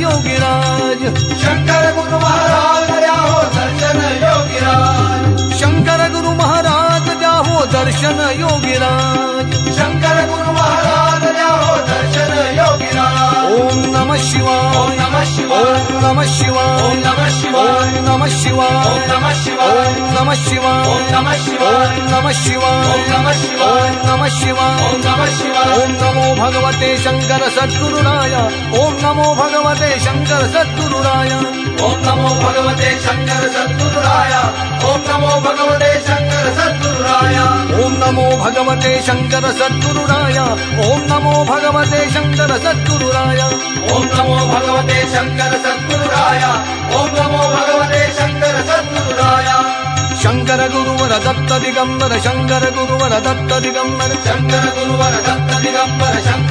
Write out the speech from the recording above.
योगीराज शंकर गुरु महाराज द्या हो दर्शन योगीराज शंकर गुरु महाराज द्या हो दर्शन योगीराज शंकर गुरु महाराज द्या हो दर्शन योगीराज ओम नमः शिवाय ओम नमः शिवाय ओम नमः शिवाय ओम नमः शिवाय ओम नमः शिवाय ओम नमः शिवाय ओम नमः शिवाय ओम नमः शिवाय ओम नमः शिवाय ओम नमः शिवाय ओम नमः शिवाय ओम नमः शिवाय ओम नमो भगवते शंकर सद्गुरुराय ओम नमो भगवते शंकर सद्गुरुराय ओम नमो भगवते शंकर सद्गुरुराय ओम नमो भगवते शंकर सद्गुरुराय ओम नमो भगवते शंकर सद्गुरुराय ओम नमो भगवते शंकर सद्गुरुराय ओम नमो भगवते शंकर सद्गुरुराय ओम नमो भगवते शंकर सद्गुरुराय शंकर गुरुवर दत्त दिगंबर शंकर गुरुवर दत्त दिगंबर शंकर गुरुवर दत्त दिगंबर शंकर